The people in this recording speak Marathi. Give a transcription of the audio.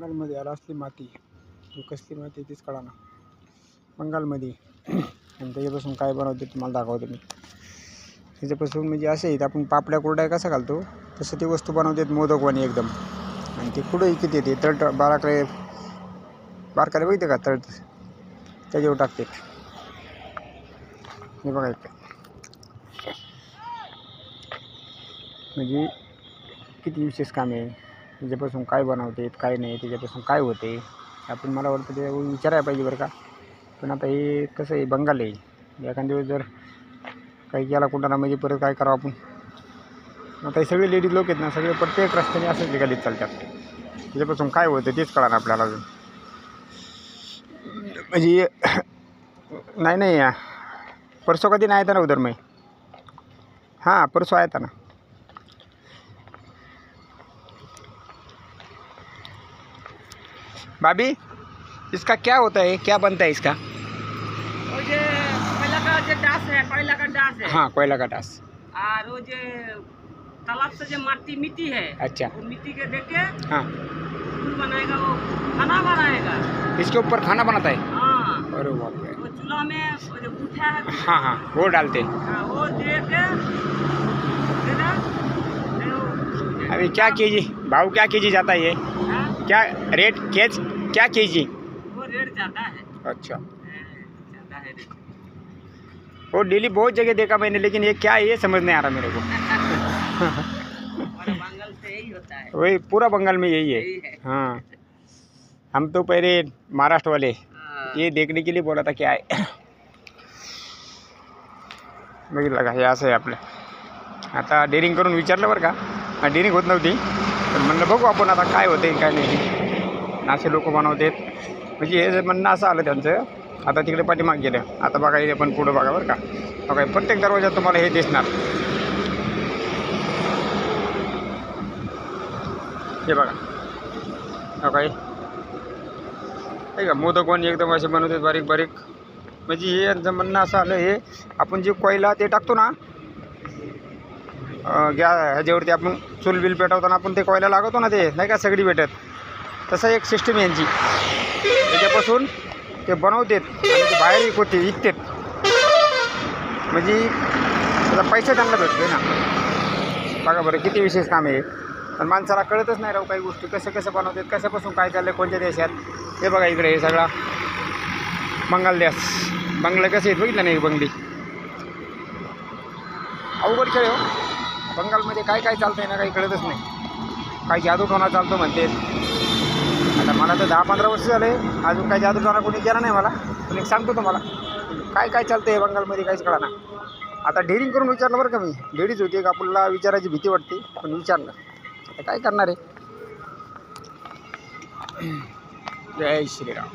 बंगालमध्ये आला असली माती, ती कसली माती तीच कळा ना. बंगालमध्ये आणि त्याच्यापासून काय बनवते तुम्हाला दाखवतो मी. त्याच्यापासून म्हणजे असे आहेत, आपण पापड्या कुरड्या कसं घालतो तसं ती वस्तू बनवतात मोदकवाणी एकदम. आणि ते कुठं इकत येते तळ बाराकडे बारकाले बघितले का तळ त्याच्यावर टाकते. हे बघा इकडे म्हणजे किती विशेष काम आहे. त्याच्यापासून काय बनवते काय नाही, त्याच्यापासून काय होते आपण मला वाटतं ते विचारायला पाहिजे बरं का. पण आता हे कसं आहे, बंगाल आहे. एखाद्या दिवस जर काही केला कुठं म्हणजे परत काय करावं आपण. आता हे सगळे लेडीज लोक आहेत ना, सगळे प्रत्येक रस्त्याने असंच निघालीत चालतात. त्याच्यापासून काय होतं तेच कळा ना आपल्याला अजून. म्हणजे नहीं परसों का दिन आया था ना उधर में. हाँ परसों आया था ना. भाभी इसका क्या होता है, क्या बनता है इसका? कोयला का जो डास है, कोयला का डास है। हाँ कोयला का डास. और वो जो तालाब से जो मिट्टी है, अच्छा. वो मिट्टी के देके हाँ फूल बनाएगा, वो खाना बनाएगा। इसके ऊपर खाना बनाता है. हाँ, अरे बाप रे. वो चूल्हा में वो जो गुठा है, हाँ हाँ वो डालते. हाँ, वो दे के अभी क्या केजी भाव, क्या केजी जाता है ये, हाँ, क्या रेट केज क्या केजी? वो रेट ज्यादा है। अच्छा. ज्यादा है रेट। वो डेली बहुत जगह देखा मैंने, लेकिन ये क्या है ये समझ नहीं आ रहा मेरे को. हमारा बंगाल से यही होता है। वही पूरा बंगाल में यही यही है. है। हाँ हम तो पहले महाराष्ट्र वाले हाँ, ये देखने के लिए बोला था क्या आहे. बघितलं का हे असं आहे आपलं. आता डेअरिंग करून विचारलं बरं का, डेअरिंग होत नव्हती पण म्हणलं बघू आपण आता काय होते काय नाही. असे लोक बनवतात म्हणजे हे म्हणणं असं आलं त्यांचं. आता तिकडे पाठीमाग गेलं. आता बघा इथे पण पुढं बघा बरं का. बघा प्रत्येक दरवाजात तुम्हाला हे दिसणार. हे बघा बघा हे का मोदकवाणी एकदम असे बनवतात बारीक बारीक. म्हणजे हे यांचं म्हणणं असं आलं, हे आपण जे कोयला ते टाकतो ना ह्याच्यावरती आपण चूल बिल पेटवताना आपण ते कोयला लागवतो ना, ते नाही का सगळी भेटत, तसं एक सिस्टीम यांची. त्याच्यापासून ते बनवतात आणि ते बाहेर विकतात. म्हणजे त्याचा पैसा चांगला भेटतो ना. बघा बरं किती विशेष काम आहे. पण माणसाला कळतच नाही राव काही गोष्टी, कसं कसं बनवतात, कशापासून काय चाललं कोणत्या देशात. हे बघा इकडे हे सगळा बंगाल देश. बंगला कसे आहेत बघितलं नाही बंगली. अवघड खेळ हो. बंगालमध्ये काय काय चालतं आहे ना काही कळतच नाही. काही जादूटोणा चालतो म्हणते. आता मला तर 10-15 वर्ष झाले, अजून काही जादूटोणा कोणी केला नाही मला. पण एक सांगतो तुम्हाला काय काय चालतं आहे बंगालमध्ये काहीच कळा ना. आता डेअरिंग करून विचारलं बरं का मी. लेडीज होती, एक आपल्याला विचारायची भीती वाटते पण विचारलं. आता काय करणार आहे. जय श्रीराम.